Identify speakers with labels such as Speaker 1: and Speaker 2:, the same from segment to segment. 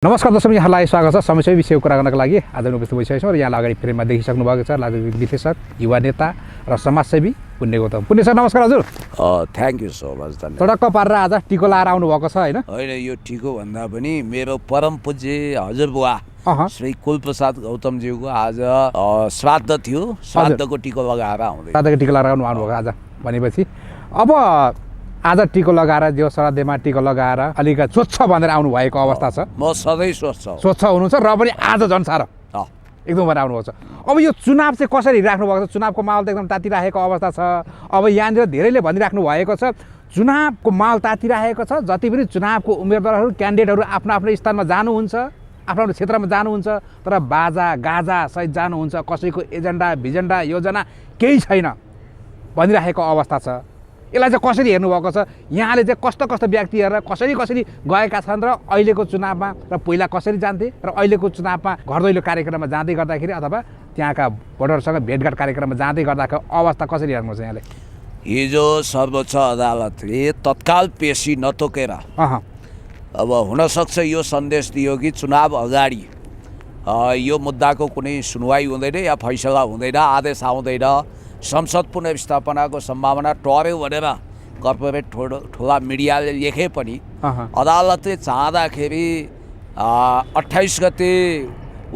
Speaker 1: नमस्कार दर्शक, यहाँलाई स्वागत छ। समस्या विषयको कुरा गर्नको लागि आज उपस्थित भइसकेको छौँ र यहाँलाई अगाडि फ्रेममा देखिसक्नु भएको छ राजनीतिक विश्लेषक, युवा नेता र समाजसेवी पुण्य गौतम। पुण्य सर, नमस्कार हजुर।
Speaker 2: Thank you so much.
Speaker 1: तडक्क पारेर आज टिको लाएर आउनुभएको छ होइन?
Speaker 2: होइन, यो टिको भन्दा पनि मेरो परम पूज्य हजुरबुवा श्री कुलप्रसाद गौतमज्यूको आज श्राद्ध थियो। श्राद्धको टिको लगाएर आउँदै
Speaker 1: श्राद्धको टिको लगाएर आउनुभएको आज भनेपछि अब आज टिको लगाएर जो श्राद्धमा टिको लगाएर अलिकति स्वच्छ भनेर आउनुभएको अवस्था छ।
Speaker 2: म सधैँ
Speaker 1: स्वच्छ हुनुहुन्छ र पनि आज झन् साह्रो एकदम भएर आउनुभएको छ। अब यो चुनाव चाहिँ कसरी राख्नु भएको छ? चुनावको माहौल त एकदम तातिरहेको अवस्था छ। अब यहाँनिर धेरैले भनिराख्नु भएको छ चुनावको माहौल तातिरहेको छ। जति पनि चुनावको उम्मेदवारहरू क्यान्डिडेटहरू आफ्नो आफ्नो स्थानमा जानुहुन्छ, आफ्नो आफ्नो क्षेत्रमा जानुहुन्छ, तर बाजा गाजा सहित जानुहुन्छ। कसैको एजेन्डा भिजेन्डा योजना केही छैन भनिरहेको अवस्था छ। यसलाई चाहिँ कसरी हेर्नुभएको छ? यहाँले चाहिँ कस्तो कस्तो व्यक्तिहरू कसरी गएका छन् र अहिलेको चुनावमा र पहिला कसरी जान्थे र अहिलेको चुनावमा घर दैलो कार्यक्रममा जाँदै गर्दाखेरि अथवा त्यहाँका भोटरसँग भेटघाट कार्यक्रममा जाँदै गर्दाको अवस्था कसरी हेर्नुहुन्छ यहाँले?
Speaker 2: हिजो सर्वोच्च अदालतले तत्काल पेशी नतोकेर अब हुनसक्छ यो सन्देश दियो कि चुनाव अगाडि यो मुद्दाको कुनै सुनवाई हुँदैन या फैसला हुँदैन, आदेश आउँदैन, संसद पुनर्स्थापनाको सम्भावना टर्यो भनेर कर्पोरेट ठुला मिडियाले लेखे पनि अदालतले चाहँदाखेरि 28 गते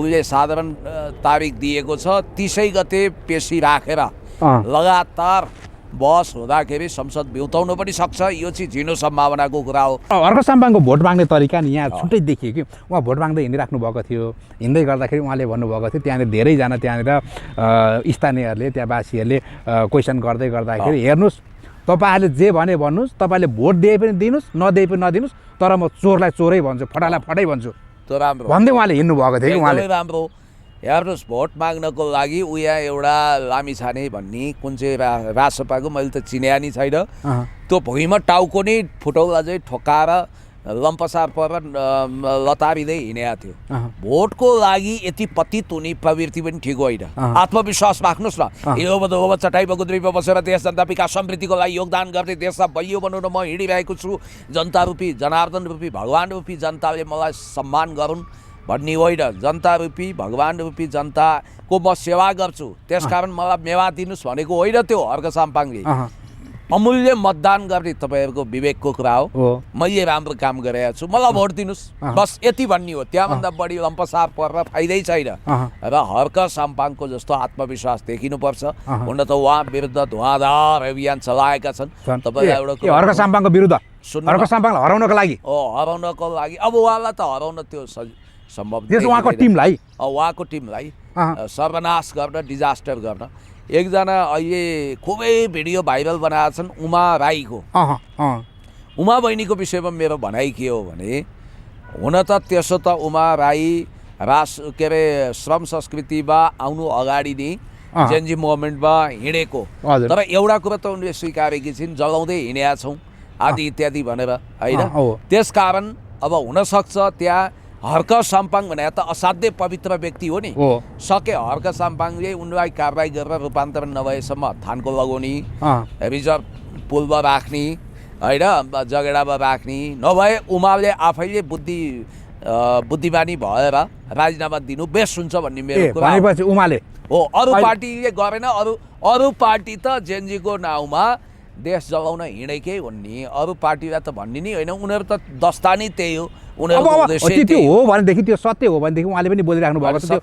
Speaker 2: उसले साधारण तारिक दिएको छ। 30 गते पेशी राखेर लगातार बहस हुँदाखेरि संसद बिउताउनु पनि सक्छ। यो चाहिँ झिनो सम्भावनाको कुरा हो।
Speaker 1: अर्को साम्पाङको भोट माग्ने तरिका नि यहाँ छुट्टै देखियो कि उहाँ भोट माग्दै हिँडिराख्नु भएको थियो। हिँड्दै गर्दाखेरि उहाँले भन्नुभएको थियो त्यहाँनिर धेरैजना त्यहाँनिर स्थानीयहरूले त्यहाँवासीहरूले क्वेसन गर्दै गर्दाखेरि हेर्नुहोस् तपाईँहरूले जे भने भन्नुहोस्, तपाईँले भोट दिए पनि दिनुहोस्, नदिए पनि नदिनुहोस्, तर म चोरलाई चोरै भन्छु, फटालाई फटै भन्छु
Speaker 2: त्यो राम्रो
Speaker 1: भन्दै उहाँले हिँड्नु भएको थियो कि उहाँले।
Speaker 2: राम्रो हेर्नुहोस्, भोट माग्नको लागि उहाँ एउटा लामिछाने भन्ने कुन चाहिँ रासपाको मैले त चिन्या नि छैन। त्यो भुइँमा टाउको नै फुटौला चाहिँ ठोकाएर लम्पसार परेर लतारिँदै हिँडेको थियो। भोटको लागि यति पतित हुने प्रवृत्ति पनि ठिक होइन। आत्मविश्वास राख्नुहोस् न। यो चटाइ बगुद्रीमा बसेर देश जनता विकास समृद्धिको लागि योगदान गर्दै देशलाई बलियो बनाउन म हिँडिरहेको छु। जनता रूपी जनार्दन रूपी भगवान रूपी जनताले मलाई सम्मान गरून् भन्ने होइन। जनता रूपी भगवान रूपी जनताको म सेवा गर्छु, त्यसकारण मलाई मेवा दिनुहोस् भनेको होइन। त्यो हर्क साम्पाङले अमूल्य मतदान गर्ने तपाईँहरूको विवेकको कुरा हो। मैले राम्रो काम गरेको छु, मलाई भोट दिनुहोस्, बस यति भन्ने हो। त्यहाँभन्दा बढी लम्पसार परेर फाइदै छैन। र हर्क साम्पाङको जस्तो आत्मविश्वास देखिनुपर्छ। हुन त उहाँ विरुद्ध धुवाँधार अभियान चलाएका छन्। तपाईँलाई एउटा
Speaker 1: हर्क साम्पाङको विरुद्ध हर्क साम्पाङलाई हराउनको लागि
Speaker 2: हराउनको लागि अब उहाँलाई त हराउन त्यो सम्भव
Speaker 1: उहाँको
Speaker 2: टिमलाई सर्वनाश गर्न, डिजास्टर गर्न। एकजना अहिले खुबै भिडियो भाइरल बनाएका छन् उमा राईको। उमा बहिनीको विषयमा मेरो भनाइ के हो भने, हुन त त्यसो त उमा राई श्रम संस्कृतिमा आउनु अगाडि नै जेनजी मुभमेन्टमा हिँडेको, तर एउटा कुरा त उनले स्वीकारेकी छिन्, जलाउँदै हिँडेका छौँ आदि इत्यादि भनेर होइन। त्यसकारण अब हुनसक्छ त्यहाँ हर्क साम्पाङ भने त असाध्यै पवित्र व्यक्ति हो नि। सके हर्क साम्पाङले उनलाई कारवाही गरेर रूपान्तरण नभएसम्म थानको लगाउने, रिजर्भ पुलमा राख्ने होइन, जगेडामा राख्ने, नभए उमाले आफैले बुद्धिमानी भएर राजीनामा दिनु बेस्ट हुन्छ भन्ने मेरो कुरा
Speaker 1: उमाले
Speaker 2: हो। अरू पार्टीले गरेन। अरू पार्टी त जेनजीको नाउँमा देश जलाउन हिँडेकै हुन् नि। अरू पार्टीलाई त भन्ने नि होइन। उनीहरू त दस्ता नै त्यही हो।
Speaker 1: त्यो हो भनेदेखि, त्यो सत्य हो भनेदेखि उहाँले पनि बोलिराख्नु भएको छ।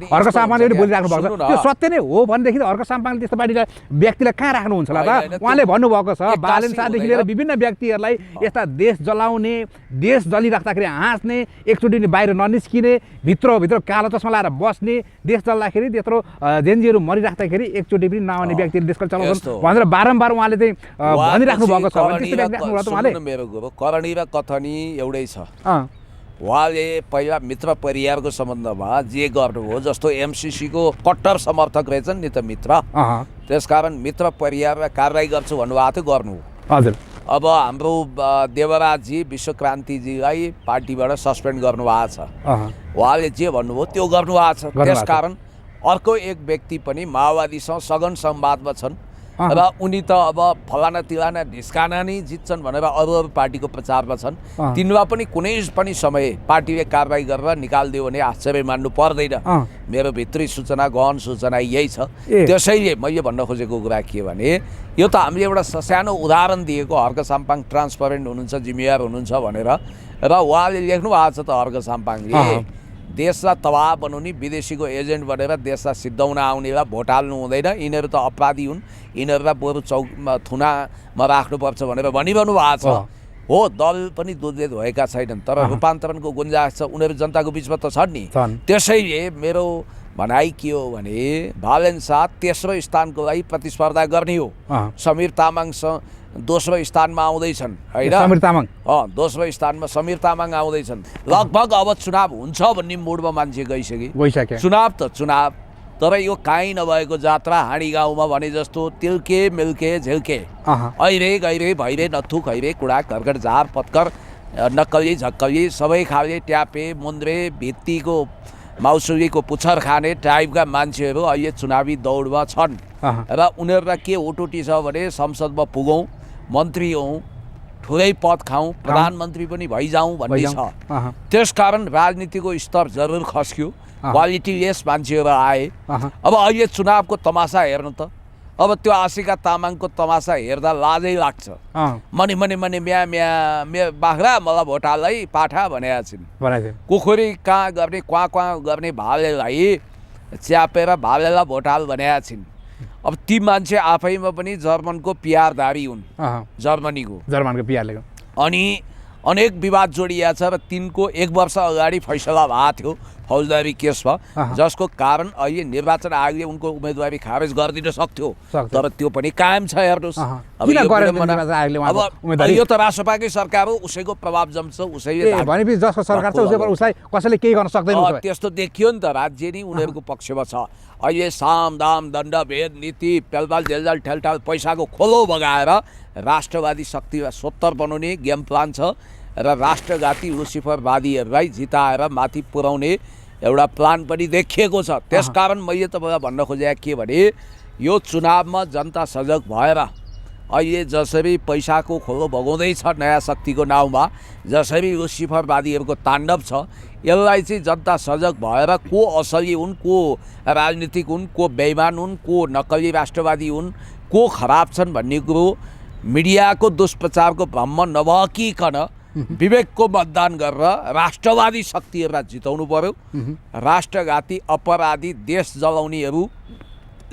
Speaker 1: हर्क साम्पाङले पनि बोलिराख्नु भएको छ। त्यो सत्य नै हो भनेदेखि हर्क साम्पाङले त्यस्तो पार्टीलाई व्यक्तिलाई कहाँ राख्नुहुन्छ होला त? उहाँले भन्नुभएको छ बालेन शाहदेखि लिएर विभिन्न व्यक्तिहरूलाई यस्ता देश जलाउने, देश जलिराख्दाखेरि हाँस्ने, एकचोटि बाहिर ननिस्किने, भित्र कालो चस्मा लाएर बस्ने, देश जल्दाखेरि त्यत्रो जेनजीहरू मरिराख्दाखेरि एकचोटि पनि नआउने व्यक्तिले देशको चलाउँछन् भनेर बारम्बार उहाँले चाहिँ भनिराख्नु भएको छ।
Speaker 2: मेरो कुरो करणी र कथनी एउटै छ। उहाँले पहिला मित्र परिवारको सम्बन्धमा जे गर्नुभयो, जस्तो एमसिसीको कट्टर समर्थक रहेछन् नि त मित्र, त्यसकारण मित्र परिवारलाई कारवाही गर्छु भन्नुभएको थियो, गर्नु।
Speaker 1: हजुर,
Speaker 2: अब हाम्रो देवराजजी विश्वक्रान्तिजीलाई पार्टीबाट सस्पेन्ड गर्नुभएको छ। उहाँले जे भन्नुभयो त्यो गर्नुभएको छ। त्यसकारण अर्को एक व्यक्ति पनि माओवादीसँग सघन संवादमा छन्। र उनी त अब फलाना तिलाना ढिस्काना नै जित्छन् भनेर अरू अरू पार्टीको प्रचारमा छन्। तिनीमा पनि कुनै पनि समय पार्टीले कारबाही गरेर निकालिदियो भने आश्चर्य मान्नु पर्दैन। मेरो भित्री सूचना गहन सूचना यही छ। त्यसैले मैले भन्न खोजेको कुरा के भने यो त हामीले एउटा सानो उदाहरण दिएको हर्क साम्पाङ ट्रान्सपरेन्ट हुनुहुन्छ, जिम्मेवार हुनुहुन्छ भनेर, र उहाँले लेख्नु भएको छ त हर्क साम्पाङले देशलाई तबाह बनाउने विदेशीको एजेन्ट बनेर देशलाई सिद्धाउन आउनेलाई भोट हाल्नु हुँदैन, यिनीहरू त अपराधी हुन्, यिनीहरूलाई बरु थुनामा राख्नुपर्छ भनेर भनिरहनु भएको छ। हो, दल पनि दुधले धोएका छैनन्, तर रूपान्तरणको गुन्जाइस छ, उनीहरू जनताको बिचमा त छन् नि। त्यसैले मेरो भनाइ के हो भने भालेन शाह तेस्रो स्थानको लागि प्रतिस्पर्धा गर्ने हो। समीर तामाङसँग दोस्रो स्थानमा आउँदैछन् होइन,
Speaker 1: समीर तामाङ
Speaker 2: दोस्रो स्थानमा समीर तामाङ आउँदैछन्। लगभग अब चुनाव हुन्छ भन्ने मुडमा मान्छे गइसके। चुनाव त चुनाव, तर यो काहीँ नभएको जात्रा हाँडी गाउँमा भने जस्तो तिल्के मिल्के झिल्के ऐरे गैरे भैरे नथु खैरे कुडा घरघर झार पत्कर नक्कली झक्कली सबै खाले ट्यापे मुन्द्रे भित्तीको माउसुरीको पुच्छर खाने टाइपका मान्छेहरू अहिले चुनावी दौडमा छन्। र उनीहरूलाई के उटुटी छ भने संसदमा पुगौँ, मन्त्री हौँ, ठुलै पद खाउँ, प्रधानमन्त्री पनि भइजाउँ भन्ने छ। त्यसकारण राजनीतिको स्तर जरुर खस्क्यो, क्वालिटीलेस मान्छेहरू आए। अब अहिले चुनावको तमासा हेर्नु त, अब त्यो आशिका तामाङको तमासा हेर्दा लाजै लाग्छ। मनी मनी मनी म्या म्या म्या बाख्रा मलाई भोट हाल है पाठा भनेका छिन्। कुखुरी कहाँ गर्ने क्वाँ क्वाँ गर्ने भालेलाई च्यापेर भालेलाई भोट हाल भनेका छिन्। अब ती मान्छे आफैमा पनि जर्मनको पिआरधारी हुन्, जर्मनको पिआरले, अनि अनेक विवाद जोडिया छ र तिनको 1 वर्ष अगाडि फैसला भएको थियो फौजदारी केसमा, जसको कारण अहिले निर्वाचन आयोगले उनको उम्मेदवारी खारेज गरिदिन सक्थ्यो, तर त्यो पनि कायम छ। हेर्नुहोस् अब यो त राष्ट्रपाकै सरकार हो, उसैको प्रभाव जम्छ, उसैले
Speaker 1: भनेपछि जसको सरकार छ उसलाई कसैले केही गर्न सक्दैन।
Speaker 2: त्यस्तो देखियो नि त, राज्य नै उनीहरूको पक्षमा छ। अहिले साम दाम दण्ड भेद नीति पेलपाल जेलजाल ठेलठाल पैसाको खोलो बगाएर राष्ट्रवादी शक्तिलाई सोत्तर बनाउने गेम प्लान छ र राष्ट्रघाती लुसिफरवादीहरूलाई जिताएर माथि पुर्याउने एउटा प्लान पनि देखिएको छ। त्यसकारण मैले तपाईँलाई भन्न खोजेको के भने यो चुनावमा जनता सजग भएर अहिले जसरी पैसाको खोलो भगाउँदैछ नयाँ शक्तिको नाउँमा, जसरी लुसिफरवादीहरूको ताण्डव छ, यसलाई चाहिँ जनता सजग भएर को असली हुन्, को राजनीतिक हुन्, को बेइमान हुन्, को नक्कली राष्ट्रवादी हुन्, को खराब छन् भन्ने कुरो मिडियाको दुष्प्रचारको भ्रममा नभइकन विवेकको मतदान गरेर राष्ट्रवादी शक्तिहरूलाई जिताउनु पर्यो। राष्ट्रघाती अपराधी देश जलाउनेहरू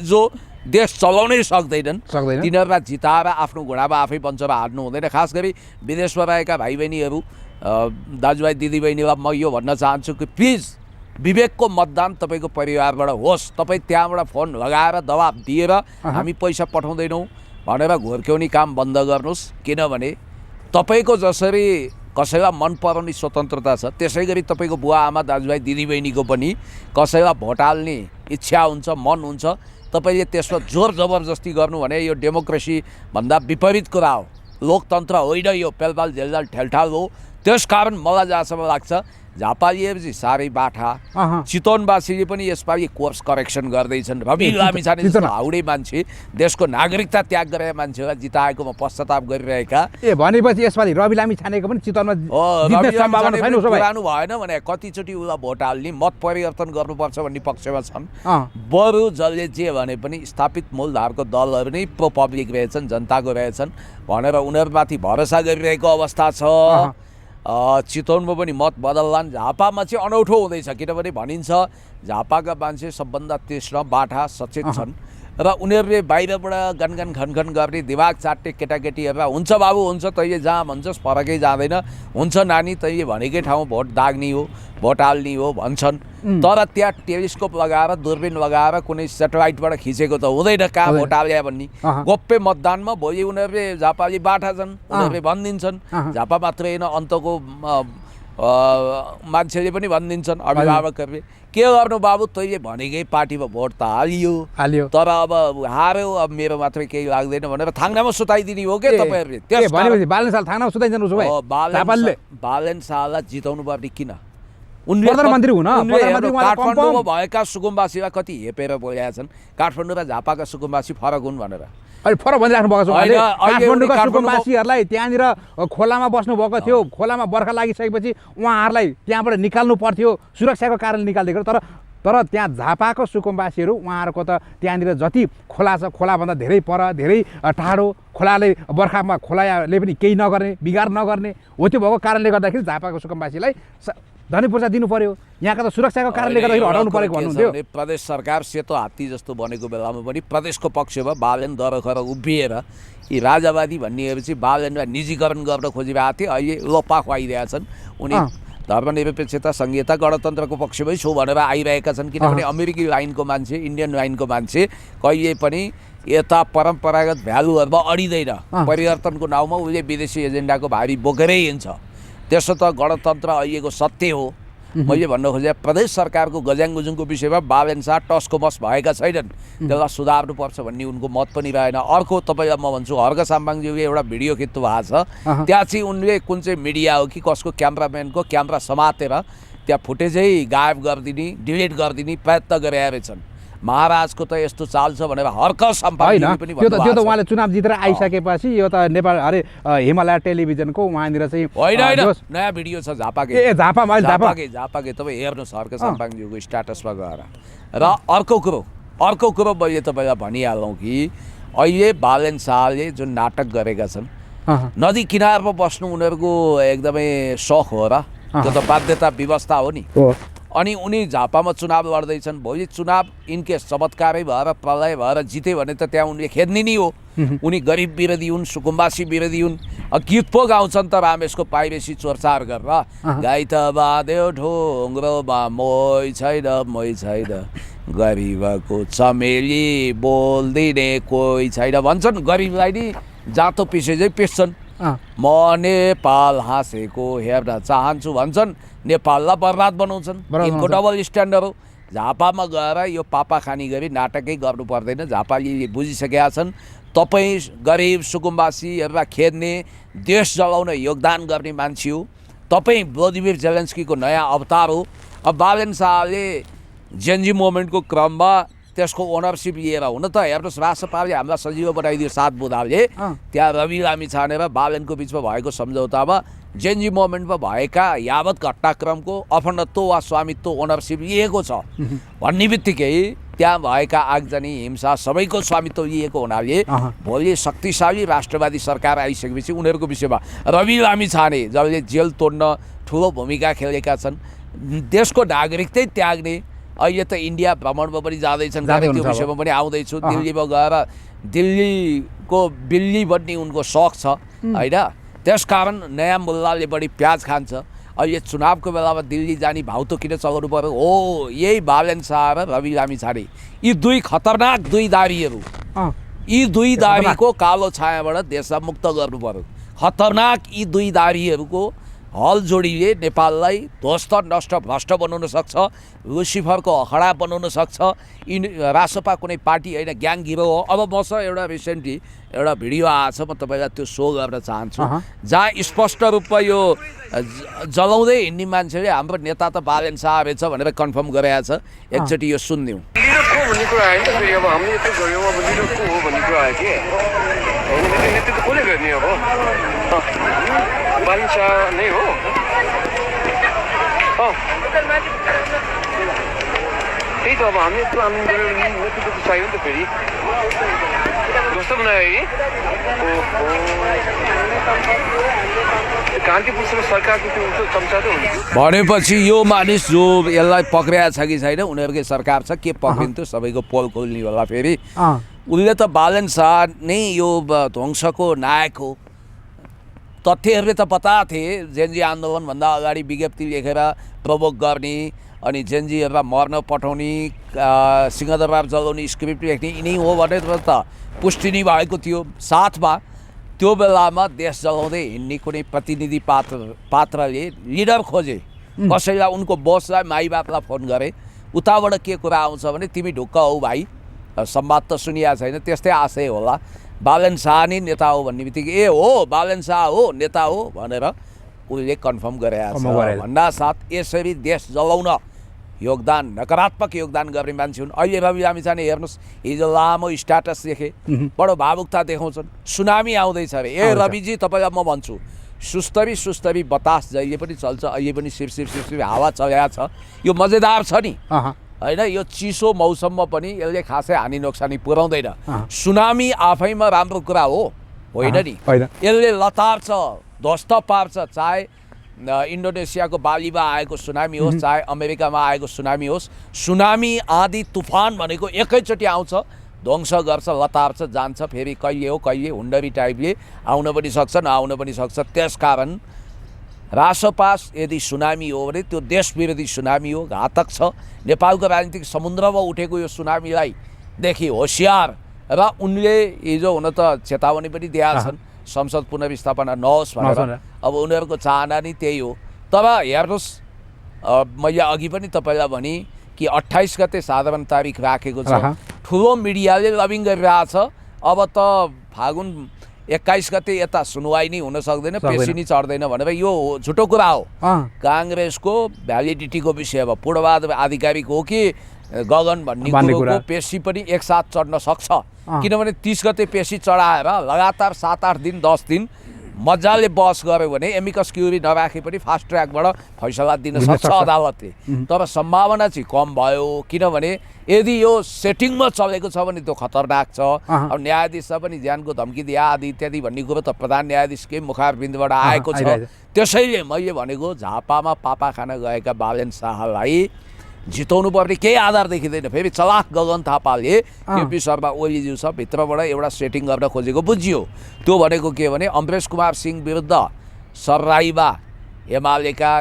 Speaker 2: जो देश चलाउनै सक्दैनन् तिनीहरूलाई जिताएर आफ्नो घोडामा आफै बन्चर हाल्नु हुँदैन। खास गरी विदेशमा रहेका भाइ बहिनीहरू, दाजुभाइ दिदीबहिनीलाई म यो भन्न चाहन्छु कि प्लिज विवेकको मतदान तपाईँको परिवारबाट होस्। तपाईँ त्यहाँबाट फोन लगाएर दबाब दिएर हामी पैसा पठाउँदैनौँ भनेर घोर्क्याउने काम बन्द गर्नुहोस्। किनभने तपाईँको जसरी कसैलाई मन पराउने स्वतन्त्रता छ, त्यसै गरी तपाईँको बुवा आमा दाजुभाइ दिदीबहिनीको पनि कसैलाई भोट हाल्ने इच्छा हुन्छ, मन हुन्छ। तपाईँले त्यसमा जोर जबरजस्ती गर्नु भने यो डेमोक्रेसी भन्दा विपरीत कुरा हो, लोकतन्त्र होइन, यो पेलपाल झेलझाल ठेलठाल हो। त्यसकारण मलाई जहाँसम्म लाग्छ झापालीहरू साह्रै बाठा, चितवनवासीले पनि यसपालि कोर्स करेक्सन गर्दैछन्। रवि लामिछाने हाउडे मान्छे, देशको नागरिकता त्याग गरेका मान्छेलाई जिताएकोमा पश्चाताप गरिरहेका।
Speaker 1: भनेपछि यसपालि रवि लामिछानेको पनि चितवनमा जित्ने सम्भावना छैन।
Speaker 2: पुरानो भएन भने कतिचोटि उसलाई भोट हाल्ने, मत परिवर्तन गर्नुपर्छ भन्ने पक्षमा छन्। बरु जसले जे भने पनि स्थापित मूलधारको दलहरू नै प्रो पब्लिक रहेछन्, जनताको रहेछन् भनेर उनीहरूमाथि भरोसा गरिरहेको अवस्था छ। चितवनमा पनि मत बदल्लान्। झापामा चाहिँ अनौठो हुँदैछ, किनभने भनिन्छ झापाका मान्छे सबभन्दा तीक्ष्ण बाठा सचेत छन् र उनीहरूले बाहिरबाट गनगन खनखन गर्ने दिमाग चाट्ने केटाकेटीहरूलाई हुन्छ बाबु हुन्छ, तैँले जहाँ भन्छस् फरकै जाँदैन, हुन्छ नानी तैँले भनेकै ठाउँ भोट दाग्ने हो, भोट हाल्ने हो भन्छन्। तर त्यहाँ टेलिस्कोप लगाएर दुर्बिन लगाएर कुनै सेटेलाइटबाट खिचेको त हुँदैन कहाँ भोट हाल्यो भन्ने। गोप्य मतदानमा भोलि उनीहरूले झापाली बाठा छन्, उनीहरूले भनिदिन्छन्। झापा मात्रै होइन, अन्तको मान्छेले पनि भनिदिन्छन्, अभिभावकहरूले के गर्नु बाबु तैँले भनेकै पार्टीमा भोट त हालियो, तर अब हार्यो, अब मेरो मात्रै केही लाग्दैन भनेर थाङ्नामा सुताइदिने हो क्या तपाईँहरूले। बालेन शाहलाई जिताउनु पर्ने किन? काठमाडौँमा भएका सुकुम्बासीलाई कति हेपेर बोलेका छन्, काठमाडौँ र झापाका सुकुम्बासी फरक हुन् भनेर।
Speaker 1: अहिले फरक भनिराख्नु भएको छ उहाँले।
Speaker 2: होइन, अहिले
Speaker 1: काठमाडौँका
Speaker 2: काठमाडौँको-
Speaker 1: सुकुम्बासीहरूलाई त्यहाँनिर खोलामा बस्नु भएको थियो, खोलामा बर्खा लागिसकेपछि उहाँहरूलाई त्यहाँबाट निकाल्नु पर्थ्यो, सुरक्षाको कारणले निकालिदिएको। तर त्यहाँ झापाको सुकुम्बासीहरू उहाँहरूको त त्यहाँनिर जति खोला छ खोलाभन्दा धेरै पर धेरै टाढो, खोलाले बर्खामा खोलाले पनि केही नगर्ने बिगार नगर्ने हो। त्यो भएको कारणले गर्दाखेरि झापाको सुकुम्बासीलाई धनी पूर्जा दिनु पर्यो। यहाँका त सुरक्षाको कारणले गर्दाखेरि हटाउनु परेको भन्नुहुन्थ्यो।
Speaker 2: प्रदेश सरकार सेतो हात्ती जस्तो बनेको बेलामा पनि प्रदेशको पक्षमा बालेन दरखर उभिएर यी राजावादी भन्नेहरू चाहिँ बालेनलाई निजीकरण गर्न खोजिरहेको थियो। अहिले लोपा खुवाइरहेछन्। उनी धर्मनिरपेक्षता संहिता गणतन्त्रको पक्षमै छु भनेर आइरहेका छन्। किनभने अमेरिकी लाइनको मान्छे, इन्डियन लाइनको मान्छे कहिले पनि यता परम्परागत भ्यालुहरूमा अडिँदैन। परिवर्तनको नाउँमा उसले विदेशी एजेन्डाको भारी बोकेरै हिँड्छ। त्यसो त गणतन्त्र अहिलेको सत्य हो। मैले भन्न खोजेँ प्रदेश सरकारको गज्याङगुजुङको विषयमा बालेन शाह टसको मस भएका छैनन्, त्यसलाई सुधार्नुपर्छ भन्ने उनको मत पनि रहेन। अर्को तपाईँलाई म भन्छु, हर्क साम्बाङज्यूले एउटा भिडियो खिच्नु भएको छ। त्यहाँ चाहिँ उनले कुन चाहिँ मिडिया हो कि कसको क्यामराम्यानको क्यामेरा समातेर त्यहाँ फुटेजै गायब गरिदिने, डिलिट गरिदिने प्रयत्न गरेका रहेछन्। महाराजको त यस्तो चाल छ भनेर हर्क साम्बाङज्यूले पनि
Speaker 1: त्यो त उहाँले चुनाव जितेर आइसकेपछि यो त नेपाल हिमालय टेलिभिजनको उहाँनिर चाहिँ
Speaker 2: होइन नयाँ भिडियो छ झापाकै। झापाकै तपाईँ हेर्नुहोस् हर्क साम्बाङज्यूको स्ट्याटसमा गएर। र अर्को कुरो मैले तपाईँलाई भनिहालौँ कि अहिले बालेन शाहले जुन नाटक गरेका छन्, नदी किनारमा बस्नु उनीहरूको एकदमै सौख हो र, त्यो त बाध्यता व्यवस्था हो नि। अनि उनी झापामा चुनाव लड्दैछन्। भोलि चुनाव इनकेस चमत्कारै भएर प्रलय भएर जिते भने त त्यहाँ उनले खेद्ने नै हो। उनी गरिब विरोधी हुन्, सुकुम्बासी विरोधी हुन्। गीत पो गाउँछन् त रामेशको पाइरेसी चोरचार गरेर, गाई त बाँध्यो ढोङ्ग्रोमा मोही छैन गरिबको चमेली बोल्दिने कोही छैन भन्छन्। गरिबलाई नि जातो पिसेझै पिस्छन्। म नेपाल हाँसेको हेर्न चाहन्छु भन्छन्, नेपाललाई बर्बाद बनाउँछन्। यिनको डबल स्ट्यान्डर्ड हो। झापामा गएर यो पापाखानी गरी नाटकै गर्नु पर्दैन। झापाले बुझिसकेका छन् तपाईँ गरिब सुकुम्बासीहरूलाई खेद्ने, देश जलाउन योगदान गर्ने मान्छे हो तपाईँ। भ्लादिमिर जेलेन्स्कीको नयाँ अवतार हो। अब बालेन शाहले जेनजी मुभमेन्टको क्रममा त्यसको ओनरसिप लिएर, हुन त हेर्नुहोस् रासपाले हामीलाई सजिलो बनाइदियो 7 बुँदाले। त्यहाँ रवि लामिछाने र बालेनको बिचमा भएको सम्झौतामा जेनजी मुभमेन्टमा भएका यावत घटनाक्रमको अखण्डत्व वा स्वामित्व ओनरसिप लिएको छ भन्ने बित्तिकै त्यहाँ भएका आगजनी हिंसा सबैको स्वामित्व लिएको हुनाले भोलि शक्तिशाली राष्ट्रवादी सरकार आइसकेपछि उनीहरूको विषयमा रवि लामिछाने जसले जेल तोड्न ठुलो भूमिका खेलेका छन्, देशको नागरिकतै त्याग्ने, अहिले त इन्डिया भ्रमणमा पनि जाँदैछन्, त्यो विषयमा पनि आउँदैछु। दिल्लीमा गएर दिल्लीको बिल्ली बन्ने उनको सौख छ होइन। त्यसकारण नयाँ मुल्लाले बढी प्याज खान्छ। अहिले चुनावको बेलामा दिल्ली जाने भाउ त किन चलाउनु पर्यो? हो, यही बालेन शाह र रवि लामिछाने, यी दुई खतरनाक दुई दारीहरू, यी दुई दारीको कालो छायाबाट देशलाई मुक्त गर्नु पर्यो। खतरनाक यी दुई दारीहरूको हल जोडीले नेपाललाई ध्वस्त नष्ट भ्रष्ट बनाउन सक्छ, लुसिफरको अखडा बनाउन सक्छ। रासपा कुनै पार्टी होइन, ग्याङ गिरो हो। अब मसँग एउटा रिसेन्टली एउटा भिडियो आएको छ, म तपाईँलाई त्यो सो गर्न चाहन्छु, जहाँ स्पष्ट रूपमा यो जलाउँदै हिँड्ने मान्छेले हाम्रो नेता त बालेन शाह रहेछ भनेर कन्फर्म गरेको छ। एकचोटि यो सुनिदिउँ।
Speaker 3: बालेन शाह नै हो। त्यही त अब हामी नेतृत्व त चाहियो नि त फेरि। कस्तो बनायो है कान्तिपुर सरकारको त्यो चम्चा त हुन्छ।
Speaker 2: भनेपछि यो मानिस जो यसलाई पक्रिया छ कि छैन, उनीहरूकै सरकार छ, के पक्रिन्थ्यो सबैको पोल खोल्ने होला फेरि। उसले त बालेन शाह नै यो ध्वंसको नायक हो। तथ्यहरूले त पता थिए। जेनजी आन्दोलनभन्दा अगाडि विज्ञप्ति लेखेर प्रवोक गर्ने अनि जेनजीहरूलाई मर्न पठाउने, सिंहदरबार जलाउने स्क्रिप्ट लेख्ने यिनै हो भनेर त पुष्टि नै भएको थियो। साथमा त्यो बेलामा देश जलाउँदै हिँड्ने कुनै प्रतिनिधि पात्रले लिडर खोजे, कसैलाई उनको बोसलाई माइ बापलाई फोन गरे, उताबाट के कुरा आउँछ भने तिमी ढुक्क हौ भाइ, संवाद त सुनिया छैन, त्यस्तै आशय होला। बालेन शाह नै नेता हो भन्ने बित्तिकै ए हो बालेन शाह हो नेता हो भनेर उसले कन्फर्म गरेका छ। भन्दा साथ यसरी देश जलाउन योगदान नकारात्मक योगदान गर्ने मान्छे हुन्। अहिले रवि लामिछाने हेर्नुहोस्, हिजो लामो स्ट्याटस देखेँ, बडो भावुकता देखाउँछन्। सुनामी आउँदैछ अरे। ए रविजी, तपाईँलाई म भन्छु, सुस्तरी सुस्तरी बतास जहिले पनि चल्छ, अहिले पनि सिरसिर सिरसिर हावा चलेको छ। यो मजेदार छ नि होइन, यो चिसो मौसममा पनि यसले खासै हानि नोक्सानी पुर्याउँदैन। सुनामी आफैमा राम्रो कुरा हो होइन नि, यसले लतार्छ, ध्वस्त पार्छ। चाहे इन्डोनेसियाको बालीमा आएको सुनामी होस्, चाहे अमेरिकामा आएको सुनामी होस्, सुनामी आँधी तुफान भनेको एकैचोटि आउँछ, ध्वंस गर्छ, लतार्छ, जान्छ, फेरि कहिले हो कहिले हुन्डरी टाइपले आउन पनि सक्छ, नआउन पनि सक्छ। त्यसकारण रासोपास यदि सुनामी हो भने त्यो देश विरोधी सुनामी हो, घातक छ। नेपालको राजनीतिक समुद्रमा उठेको यो सुनामीलाई देखि होसियार, र उनले हिजो हुन त चेतावनी पनि दिएका छन् संसद पुनर्स्थापना नहोस् भनेर। अब उनीहरूको चाहना नै त्यही हो। तर हेर्नुहोस्, मैले अघि पनि तपाईँलाई भने कि 28 गते साधारण तारिक राखेको छ, ठुलो मिडियाले लबिङ गरिरहेछ। अब त फागुन 21 गते यता सुनवाई नै हुन सक्दैन, पेशी नै चढ्दैन भनेर यो झुटो कुरा हो। काङ्ग्रेसको भ्यालिडिटीको विषयमा पूर्णवाद आधिकारिक हो कि गगन भन्ने कुरोको पेशी पनि एकसाथ चढ्न सक्छ, किनभने 30 गते पेशी चढाएर लगातार 7-8 दिन 10 दिन मजाले बहस गऱ्यो भने एमिकस क्युरी नराखे पनि फास्ट ट्र्याकबाट फैसला दिन सक्छ अदालतले। तर सम्भावना चाहिँ कम भयो, किनभने यदि यो सेटिङमा चलेको छ भने त्यो खतरनाक छ। अब न्यायाधीशलाई पनि ज्यानको धम्की दिए आदि इत्यादि भन्ने कुरो त प्रधान न्यायाधीशकै मुखारबिन्दबाट आएको छ। त्यसैले मैले भनेको झापामा पापा खान गएका बालेन शाहलाई जिताउनु पर्ने केही आधार देखिँदैन। फेरि चलाक गगन थापाले केपी शर्मा ओलीज्यू छ भित्रबाट एउटा सेटिङ गर्न खोजेको बुझियो। त्यो भनेको के भने अमरेश कुमार सिंह विरुद्ध सर्राइबा एमालेका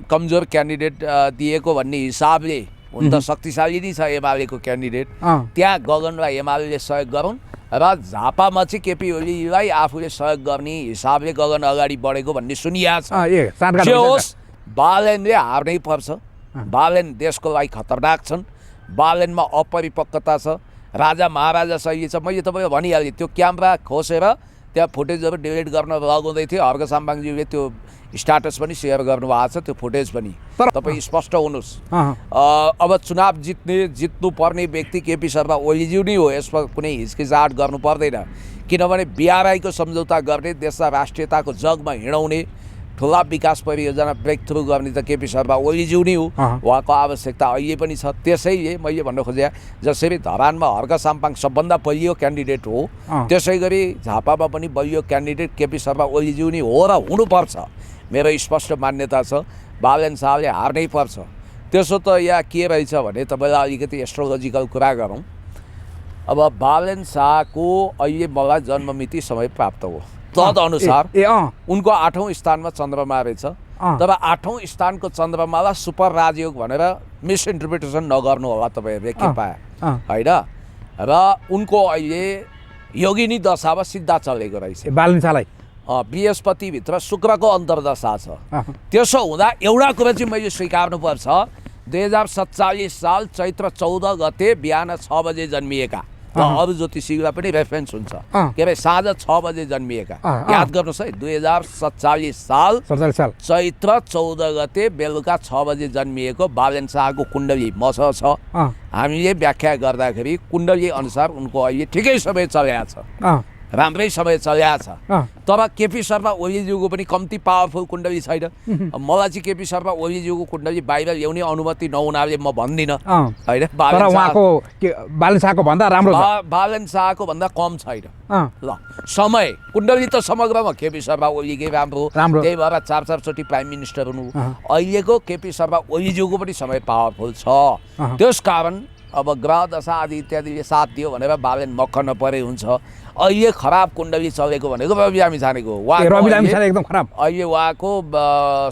Speaker 2: कमजोर क्यान्डिडेट दिएको भन्ने हिसाबले, हुन त शक्तिशाली नै छ एमालेको क्यान्डिडेट, त्यहाँ गगनलाई एमाले सहयोग गरौँ र झापामा चाहिँ केपी ओलीलाई आफूले सहयोग गर्ने हिसाबले गगन अगाडि बढेको भन्ने सुनिएको छ। जे होस्, बालेनले हार्नै पर्छ। बालेन देशको लागि खतरनाक छन्। बालेनमा अपरिपक्वता छ, राजा महाराजा शैली छ। मैले तपाईँलाई भनिहालेँ, त्यो क्यामेरा खोसेर त्यहाँ फुटेजहरू डिलिट गर्न लगाउँदै थियो। हर्क साम्बाङज्यूले त्यो स्ट्याटस पनि सेयर गर्नुभएको छ, त्यो फुटेज पनि। तपाईँ स्पष्ट हुनुहोस्। अब चुनाव जित्नुपर्ने व्यक्ति केपी शर्मा ओलीज्यू नै हो, यसमा कुनै हिचकिचाहट गर्नु पर्दैन। किनभने बिआरआईको सम्झौता गर्ने, देशलाई राष्ट्रियताको जगमा हिँडाउने, ठुला विकास परियोजना ब्रेक थ्रु गर्ने त केपी शर्मा ओलीज्यू नै हो। उहाँको आवश्यकता अहिले पनि छ। त्यसैले मैले भन्न खोजेँ, जसरी धरानमा हर्क साम्पाङ सबभन्दा बलियो क्यान्डिडेट हो, त्यसै गरी झापामा पनि बलियो क्यान्डिडेट केपी शर्मा ओलीज्यू नै हो र हुनुपर्छ। मेरो स्पष्ट मान्यता छ, बालेन शाहले हार्नै पर्छ। त्यसो त यहाँ के रहेछ भने तपाईँलाई अलिकति एस्ट्रोलोजिकल कुरा गरौँ। अब बालेन शाहको अहिले मलाई जन्ममिति समय प्राप्त हो, तदअनुसार उनको 8औं स्थानमा चन्द्रमा रहेछ। तर 8औं स्थानको चन्द्रमालाई सुपर राजयोग भनेर मिसइन्टरप्रिटेसन नगर्नु होला तपाईँहरूले, कृपया होइन। र उनको अहिले योगिनी दशामा सिद्धा चलेको रहेछ
Speaker 1: बालेन शाहलाई।
Speaker 2: बृहस्पतिभित्र शुक्रको अन्तर्दशा छ। त्यसो हुँदा एउटा कुरा चाहिँ मैले स्वीकार्नुपर्छ, 2047 साल चैत्र 14 गते बिहान 6 बजे जन्मिएका, अरू ज्योतिषीलाई पनि रेफरेन्स हुन्छ, के अरे साँझ 6 बजे जन्मिएका, याद गर्नुहोस् है। 2047 साल चैत्र 14 गते बेलुका 6 बजे जन्मिएको बालेन शाहको कुण्डली मसँग छ। हामीले व्याख्या गर्दाखेरि कुण्डली अनुसार उनको अहिले ठिकै समय चलेको छ, राम्रै समय चलेको छ। तर केपी शर्मा ओलीज्यूको पनि कम्ती पावरफुल कुण्डली छैन। मलाई चाहिँ केपी शर्मा ओलीज्यूको कुण्डली बाहिर ल्याउने अनुमति नहुनाले म भन्दिनँ होइन।
Speaker 1: बालेन शाहको भन्दा राम्रो,
Speaker 2: बालेन शाहको भन्दा कम छैन। ल, समय कुण्डली त समग्रमा केपी शर्मा ओलीकै राम्रो, त्यही भएर 4-4 प्राइम मिनिस्टर हुनु। अहिलेको केपी शर्मा ओलीज्यूको पनि समय पावरफुल छ। त्यसकारण अब ग्रह दशा आदि इत्यादिले साथ दियो भनेर बालेन मक्ख नपरे हुन्छ। अहिले खराब कुण्डली चलेको भनेको रवि लामिछानेको,
Speaker 1: एकदम खराब।
Speaker 2: अहिले उहाँको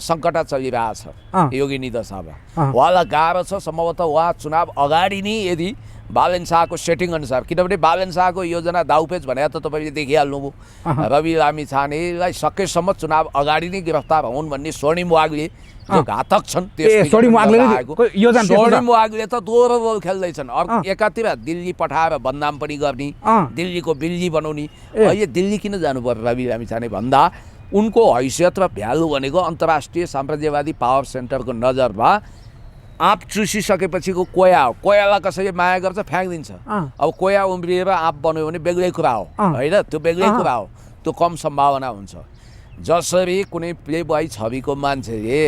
Speaker 2: सङ्कट चलिरहेछ योगिनी दशामा, उहाँलाई गाह्रो छ। सम्भवतः उहाँ चुनाव अगाडि नै यदि बालेन शाहको सेटिङ अनुसार, किनभने बालेन शाहको योजना दाउपेच भनेर त तपाईँले देखिहाल्नुभयो। रवि लामिछानेलाई सकेसम्म चुनाव अगाडि नै गिरफ्तार हुन् भन्ने स्वर्णिम वागले जो घातक छन्, स्वर्णिम वागले त दोहोरो रोल खेल्दैछन्। एकातिर दिल्ली पठाएर बदनाम पनि गर्ने, दिल्लीको बिल्ली बनाउने। अहिले दिल्ली किन जानु पर्यो रवि लामिछाने भन्दा उनको हैसियत र भ्यालु भनेको अन्तर्राष्ट्रिय साम्राज्यवादी पावर सेन्टरको नजरमा आँप चुसिसकेपछिको कोया हो। कोयालाई कसैले माया गर्छ फ्याँकिदिन्छ। अब कोया उम्रिएर आँप बन्यो भने बेग्लै कुरा हो होइन, त्यो बेग्लै कुरा हो, त्यो कम सम्भावना हुन्छ। जसरी कुनै प्ले बोय छविको मान्छेले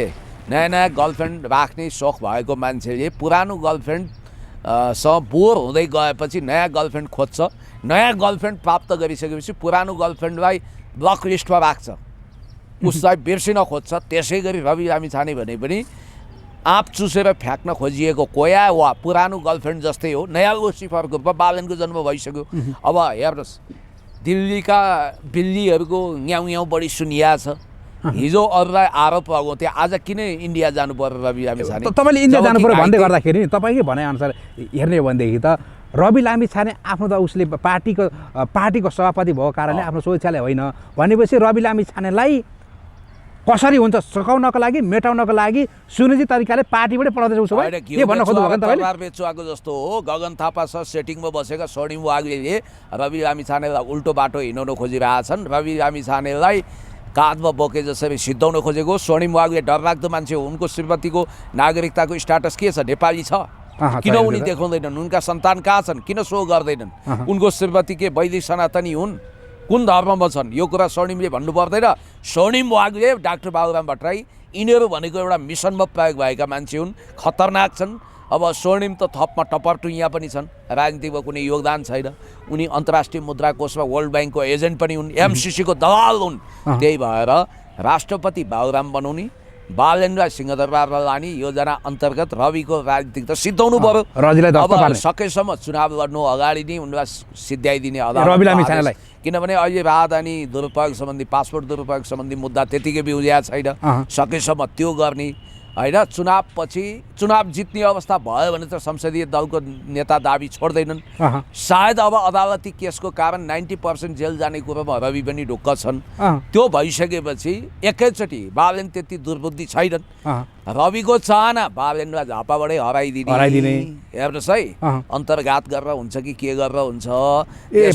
Speaker 2: नयाँ नयाँ गर्लफ्रेन्ड राख्ने सोख भएको मान्छेले पुरानो गर्लफ्रेन्ड सँग बोर हुँदै गएपछि नयाँ गर्लफ्रेन्ड खोज्छ, नयाँ गर्लफ्रेन्ड प्राप्त गरिसकेपछि पुरानो गर्लफ्रेन्डलाई ब्लक लिस्टमा राख्छ, उसलाई बिर्सिन खोज्छ। त्यसै गरी रवि लामिछाने भने पनि आँप चुसेर फ्याँक्न खोजिएको कोया वा पुरानो गर्लफ्रेन्ड जस्तै हो। नयाँ लुसिफर ग्रुपमा बालनको जन्म भइसक्यो। अब हेर्नुहोस्, दिल्लीका बिल्लीहरूको न्याउ न्याउ बढी सुनिया छ। हिजो अरूलाई आरोप लगाउँथे, आज किन इन्डिया जानु पर्यो रवि लामिछाने?
Speaker 1: तपाईँले इन्डिया जानु पर्यो भन्दै गर्दाखेरि नि तपाईँकै भनाइअनुसार हेर्ने हो भनेदेखि त रवि लामिछाने आफ्नो त उसले पार्टीको सभापति भएको कारणले आफ्नो शौचालय होइन भनेपछि रवि लामिछानेलाई कसरी हुन्छ सकाउनको लागि मेटाउनको लागि सुनिश्चित तरिकाले पार्टीबाटै पठाउँदैछ उसो भए के भन्न खोज्नु भएको तपाईँले?
Speaker 2: बेचुवाको जस्तो हो। गगन थापा सर सेटिङमा बसेका स्वर्णिम वाग्लेले रवि लामिछानेलाई उल्टो बाटो हिँडाउन खोजिरहेछन्। रवि लामिछानेलाई काँधमा बोके जसरी सिद्धाउन खोजेको। स्वर्णिम वाग्ले डरलाग्दो मान्छे हो। उनको श्रीमतीको नागरिकताको स्ट्याटस के छ? नेपाली छ। किन उनी देखाउँदैनन्? उनका सन्तान कहाँ छन्? किन सो गर्दैनन्? उनको श्रीमती के वैदिक सनातनी हुन्? कुन धर्ममा छन्? यो कुरा स्वर्णिमले भन्नु पर्दैन। स्वर्णिम वाग्ले, डाक्टर बाबुराम भट्टराई, यिनीहरू भनेको एउटा मिसनमा प्रयोग भएका मान्छे हुन्, खतरनाक छन्। अब स्वर्णिम त थपमा टपरटुइया पनि छन्, राजनीतिमा कुनै योगदान छैन। उनी अन्तर्राष्ट्रिय मुद्रा कोषमा वर्ल्ड ब्याङ्कको एजेन्ट पनि हुन्, एमसिसीको दलाल हुन्। त्यही भएर राष्ट्रपति बाबुराम बनाउने, बालेन्द्र सिंहदरबारमा लाने योजना अन्तर्गत रविको राजनीतिक त सिद्धाउनु पर्यो। अब सकेसम्म चुनाव लड्नु अगाडि नै उनलाई सिद्ध्याइदिने
Speaker 1: रवि लामिछानेलाई,
Speaker 2: किनभने अहिले राजधानी दुरुपयोग सम्बन्धी, पासपोर्ट दुरुपयोग सम्बन्धी मुद्दा त्यतिकै बिउजिया छैन। सकेसम्म त्यो गर्ने होइन। चुनाव जित्ने अवस्था भयो भने त संसदीय दलको नेता दाबी छोड्दैनन्। सायद अब अदालती केसको कारण 90% जेल जाने कुरोमा रवि पनि ढुक्क छन्। त्यो भइसकेपछि एकैचोटि बालेन त्यति दुर्बुद्धि छैनन्। रविको चाहना बालेनलाई झापाबाटै हराइदिने। हेर्नुहोस् है, अन्तर्घात गरेर हुन्छ कि के गरेर हुन्छ,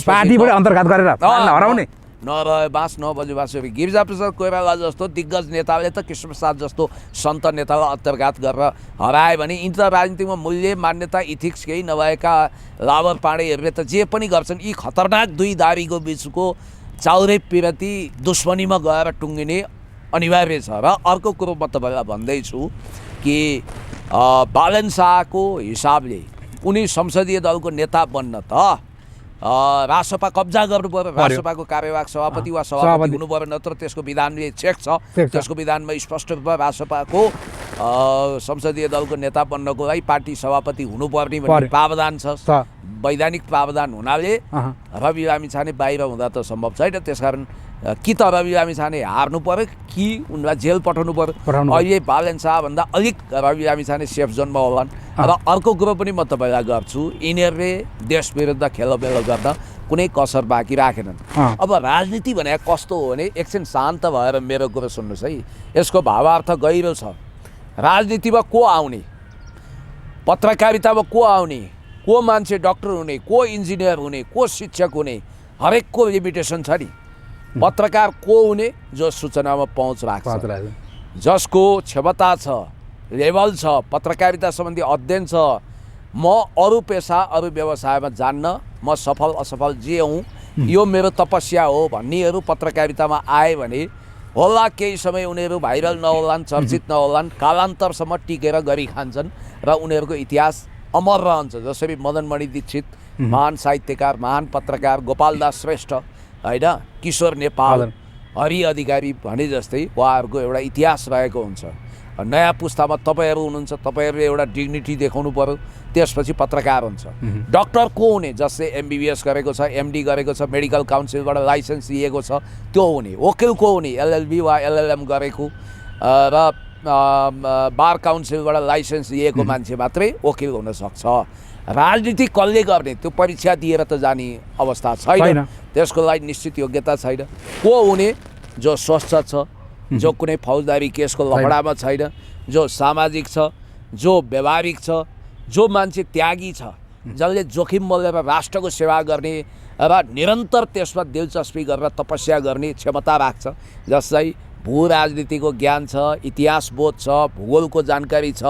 Speaker 1: पार्टीबाट अन्तर्घात गरेर हराउने
Speaker 2: नरहे बाँस नबजे बाँस। गिरिजाप्रसाद कोइराला जस्तो दिग्गज नेताले त कृष्णप्रसाद जस्तो सन्त नेतालाई अन्तर्घात गरेर हरायो भने यिनी त राजनीतिमा मूल्य मान्यता इथिक्स केही नभएका लाबर पाँडेहरूले त जे पनि गर्छन्। यी खतरनाक दुई दारीको बिचको चाउरे पिरती दुश्मनीमा गएर टुङ्गिने अनिवार्य छ। र अर्को कुरो म तपाईँलाई भन्दैछु कि बालन शाहको हिसाबले उनी संसदीय दलको नेता बन्न त राष्ट्रसभा कब्जा गर्नु पर्यो। राष्ट्रसभाको कार्यवाहक सभापति वा सभापति हुनु पर्यो, नत्र त्यसको विधानले चेक छ। त्यसको विधानमा स्पष्ट रूपमा राष्ट्रसभाको संसदीय दलको नेता बन्नको लागि पार्टी सभापति हुनुपर्ने भन्ने प्रावधान छ, वैधानिक प्रावधान हुनाले रवि लामिछाने बाहिर हुँदा त सम्भव छैन। त्यसकारण कि त रवि लामिछाने हार्नु पर्यो कि उनलाई जेल पठाउनु पर्यो। अहिले बालन शाहभन्दा अलिक रवि लामिछाने सेफ जोनमा होलान्। र अर्को कुरो पनि म तपाईँलाई गर्छु, यिनीहरूले देश विरुद्ध खेलबेल गर्दा कुनै कसर बाँकी राखेनन्। अब राजनीति भने कस्तो हो भने एकछिन शान्त भएर मेरो कुरो सुन्नुहोस् है, यसको भावार्थ गहिरो छ। राजनीतिमा को आउने, पत्रकारितामा को आउने, को मान्छे डक्टर हुने, को इन्जिनियर हुने, को शिक्षक हुने, हरेकको लिमिटेसन छ नि। पत्रकार को हुने? जो सूचनामा पहुँच राख्छ, जसको क्षमता छ, लेभल छ, पत्रकारिता सम्बन्धी अध्ययन छ। म अरू पेसा अरू व्यवसायमा जान्न, म सफल असफल जे हुँ, यो मेरो तपस्या हो भन्नेहरू पत्रकारितामा आए भने होला केही समय उनीहरू भाइरल नहोलान्, चर्चित नहोलान्, कालान्तरसम्म टिकेर गरी खान्छन् र उनीहरूको इतिहास अमर रहन्छ। जसरी मदनमणि दीक्षित महान साहित्यकार, महान पत्रकार, गोपालदास श्रेष्ठ होइन, किशोर नेपाल, हरि अधिकारी भने जस्तै उहाँहरूको एउटा इतिहास रहेको हुन्छ। नयाँ पुस्तामा तपाईँहरू हुनुहुन्छ, तपाईँहरूले एउटा डिग्निटी देखाउनु पर्यो, त्यसपछि पत्रकार हुन्छ। डक्टर को हुने? जसले MBBS गरेको छ, MD गरेको छ, मेडिकल काउन्सिलबाट लाइसेन्स लिएको छ, त्यो हुने। वकिल को हुने? LLB वा LLM गरेको र बार काउन्सिलबाट लाइसेन्स लिएको मान्छे मात्रै वकिल हुनसक्छ। राजनीति कसले गर्ने? त्यो परीक्षा दिएर त जाने अवस्था छैन, त्यसको लागि निश्चित योग्यता छैन। को हुने? जो स्वस्थ छ, जो कुनै फौजदारी केसको लफडामा छैन, जो सामाजिक छ, जो व्यवहारिक छ, जो मान्छे त्यागी छ, जसले जोखिम मोलेर राष्ट्रको सेवा गर्ने र निरन्तर त्यसमा दिलचस्पी गरेर तपस्या गर्ने क्षमता राख्छ, जसलाई भू राजनीतिको ज्ञान छ, इतिहास बोध छ, भूगोलको जानकारी छ,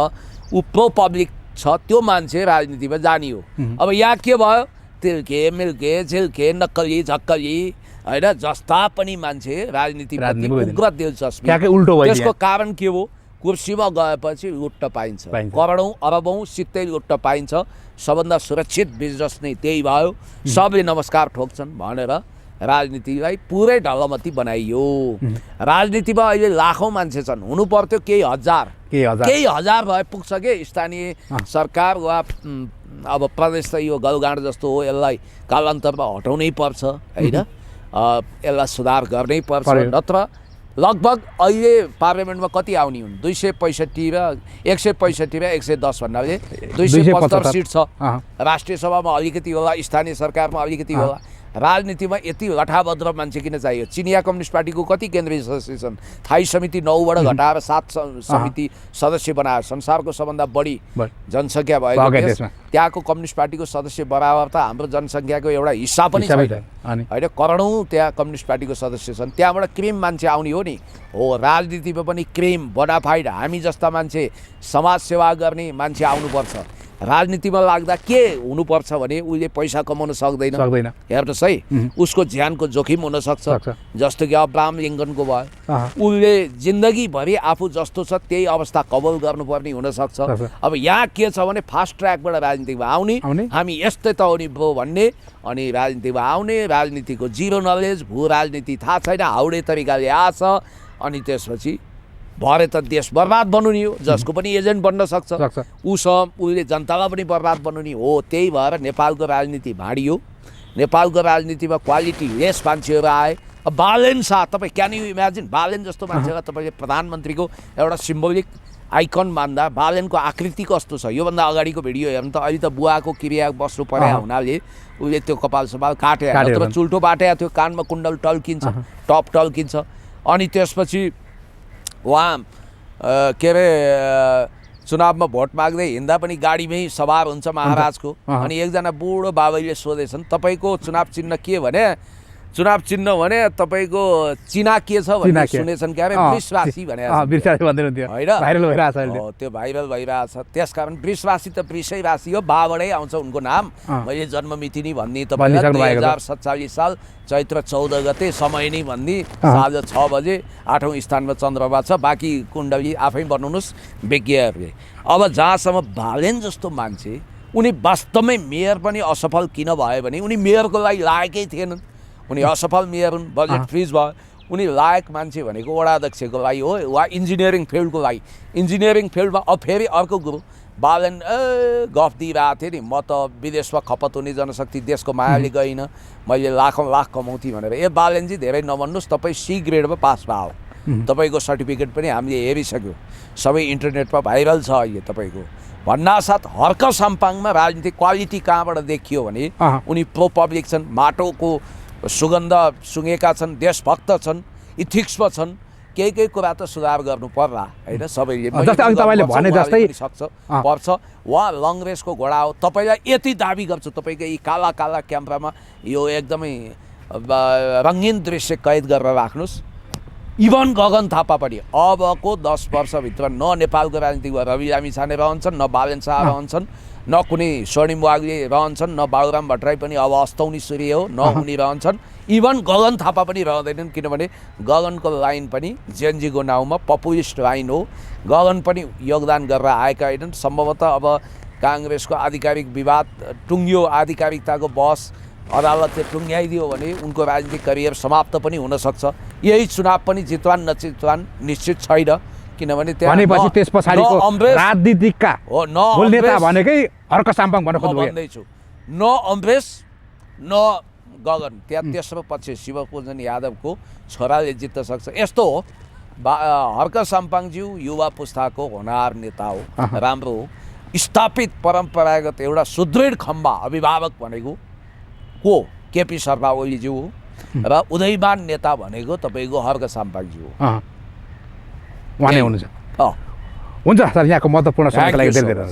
Speaker 2: ऊ प्रो पब्लिक छ त्यो मान्छे राजनीतिमा जाने हो। अब यहाँ के भयो, तिल्के मिल्के झिल्के नक्कली झक्कली होइन जस्ता पनि मान्छे राजनीतिप्रति उग्र दिलचस्पी। त्यसको कारण के हो, कुर्सीमा गएपछि लुट्न पाइन्छ, करोडौँ अरबौँ सित्तै लुट्न पाइन्छ। सबभन्दा सुरक्षित बिजनेस नै त्यही भयो। सबले नमस्कार ठोक्छन् भनेर राजनीतिलाई पुरै ढलमती बनाइयो। राजनीतिमा अहिले लाखौँ मान्छे छन्, हुनु पर्थ्यो केही हजार भए पुग्छ के। स्थानीय सरकार वा अब प्रदेश त यो गलगाँड जस्तो हो, यसलाई कालान्तरमा हटाउनै पर्छ होइन, यसलाई सुधार गर्नै पर्छ। नत्र लगभग अहिले पार्लियामेन्टमा कति आउने हुन्, 265 र 165 र 110 भन्नाले 275 सिट छ। राष्ट्रिय सभामा अलिकति होला, स्थानीय सरकारमा अलिकति होला। राजनीतिमा यति लठाभद्र मान्छे किन चाहियो? चिनिया कम्युनिस्ट पार्टीको कति केन्द्रीय सदस्य छन्? थाई समिति 9बाट घटाएर 7 समिति सदस्य बनायो। संसारको सबभन्दा बढी जनसङ्ख्या भएको देश, त्यहाँको कम्युनिस्ट पार्टीको सदस्य बराबर त हाम्रो जनसङ्ख्याको एउटा हिस्सा पनि छैन होइन। करोडौँ त्यहाँ कम्युनिस्ट पार्टीको सदस्य छन्, त्यहाँबाट क्रिम मान्छे आउने हो नि। हो राजनीतिमा पनि क्रिम बोनाफाइड हामी जस्ता मान्छे, समाज सेवा गर्ने मान्छे आउनुपर्छ। राजनीतिमा लाग्दा के हुनुपर्छ भने उसले पैसा कमाउन सक्दैन हेर्नुहोस् है, उसको ज्यानको जोखिम हुनसक्छ। जस्तो कि अब्राहम लिङ्कनको भयो, उसले जिन्दगीभरि आफू जस्तो छ त्यही अवस्था कबल गर्नुपर्ने हुनसक्छ। अब यहाँ के छ भने फास्ट ट्र्याकबाट राजनीतिमा आउने, हामी यस्तै त हो नि ब्रो भन्ने, अनि राजनीतिमा आउने, राजनीतिको जिरो नलेज, भू राजनीति थाहा छैन, हाउडे तरिकाले आछ, अनि त्यसपछि भरे त देश बर्बाद बनाउने हो, जसको पनि एजेन्ट बन्न सक्छ। उसले जनतालाई पनि बर्बाद बनाउने हो। त्यही भएर नेपालको राजनीति भाँडियो। नेपालको राजनीतिमा क्वालिटी लेस मान्छेहरू आए। अब बालेन शाह, तपाईँ क्यान यु इमेजिन, बालेन जस्तो मान्छेलाई तपाईँले प्रधानमन्त्रीको एउटा सिम्बोलिक आइकन मान्दा बालेनको आकृति कस्तो छ? योभन्दा अगाडिको भिडियो हेर्नु त, अहिले त बुवाको क्रिया बस्नु परे हुनाले उसले त्यो कपाल सपाल काटे, नत्र चुल्टो बाटेको थियो, कानमा कुण्डल टल्किन्छ, टप टल्किन्छ। अनि त्यसपछि उहाँ के अरे चुनावमा भोट माग्दै हिँड्दा पनि गाडीमै सवार हुन्छ महाराजको। अनि एकजना बुढो बाबैले सोधेछन्, तपाईँको चुनाव चिन्ह के भने? चुनाव चिन्ह भने तपाईँको चिना के छ भने सुनेछन् क्या अरे? वृष राशि भने होइन, त्यो भाइरल भइरहेछ। त्यसकारण वृष राशि त वृषै राशि हो, बाबाडै आउँछ उनको नाम। मैले जन्ममिति नै भनिदिएँ तपाईँलाई, 2047 साल चैत्र 14 गते, समय नै भनिदिएँ, साँझ 6 बजे, 8औँ स्थानमा चन्द्रमा छ। बाँकी कुण्डली आफै बनाउनुहोस् विज्ञहरूले। अब जहाँसम्म बालेन जस्तो मान्छे, उनी वास्तवमै मेयर पनि असफल किन भयो भने उनी मेयरको लागि लायकै थिएनन्। उनी असफल मेयर हुन्, बजेट फ्रिज भयो। उनी लायक मान्छे भनेको वडा अध्यक्षको लागि हो वा इन्जिनियरिङ फिल्डको लागि। इन्जिनियरिङ फिल्डमा अब फेरि अर्को गुरु बालेन गफ दिइरहेको थियो नि, म त विदेशमा खपत हुने जनशक्ति देशको मायाले गइनँ, मैले लाखौँ लाख कमाउँथेँ भनेर। ए बालेनजी धेरै नभन्नुहोस्, तपाईँ C ग्रेडमा पास भयो, तपाईँको सर्टिफिकेट पनि हामीले हेरिसक्यो, सबै इन्टरनेटमा भाइरल छ अहिले तपाईँको। भन्नासाथ हर्क साम्पाङमा राजनीतिक क्वालिटी कहाँबाट देखियो भने उनी प्रो पब्लिक छन्, माटोको सुगन्ध सुँगेका छन्, देशभक्त छन्, इथिक्समा छन्। केही कुरा त सुधार गर्नु पर्ला होइन सबैले।
Speaker 1: तपाईँले भने जस्तै
Speaker 2: पर्छ। उहाँ लङ्ग्रेसको घोडा हो। तपाईँलाई यति दाबी गर्छु, तपाईँको यी काला काला क्यामेरामा यो एकदमै रङ्गीन दृश्य कैद गरेर राख्नुहोस्। इभन गगन थापा पनि अबको 10 वर्षभित्र न नेपालको राजनीतिमा रवि लामिछाने रहन्छन्, न बालेन शाह रहन्छन्, न कुनै स्वर्णिम वाग्ले रहन्छन्, न बाबुराम भट्टराई पनि अब अस्तौनी सूर्य हो, न उनी रहन्छन्। इभन गगन थापा पनि रहँदैनन्, किनभने गगनको लाइन पनि जेएनजीको नाउँमा पपुलिस्ट लाइन हो। गगन पनि योगदान गरेर आएका होइनन्। सम्भवतः अब काङ्ग्रेसको आधिकारिक विवाद टुङ्गियो, आधिकारिकताको बहस अदालतले टुङ्ग्याइदियो भने उनको राजनीतिक करियर समाप्त पनि हुनसक्छ। यही चुनाव पनि जितवान नजितवान निश्चित छैन, किनभने
Speaker 1: त्यसपछि त्यस पछाडिको राजनीतिकका मूल नेता भनेकै हर्क साम्पाङ भन्न
Speaker 2: भन्दैछु। न अमरेश न गगन, त्यहाँ तेस्रो पक्ष शिवपूजन यादवको छोराले जित्न सक्छ। यस्तो हो, हर्क साम्पाङज्यू युवा पुस्ताको होनहार नेता हो, राम्रो हो, स्थापित परम्परागत एउटा सुदृढ खम्बा अभिभावक भनेको को केपी शर्मा ओलीज्यू हो र उदयमान नेता भनेको तपाईँको हर्क साम्पाङज्यू हो।
Speaker 1: उहाँ नै हुनुहुन्छ। हुन्छ सर, यहाँको महत्त्वपूर्ण समयको लागि धेरै धेरै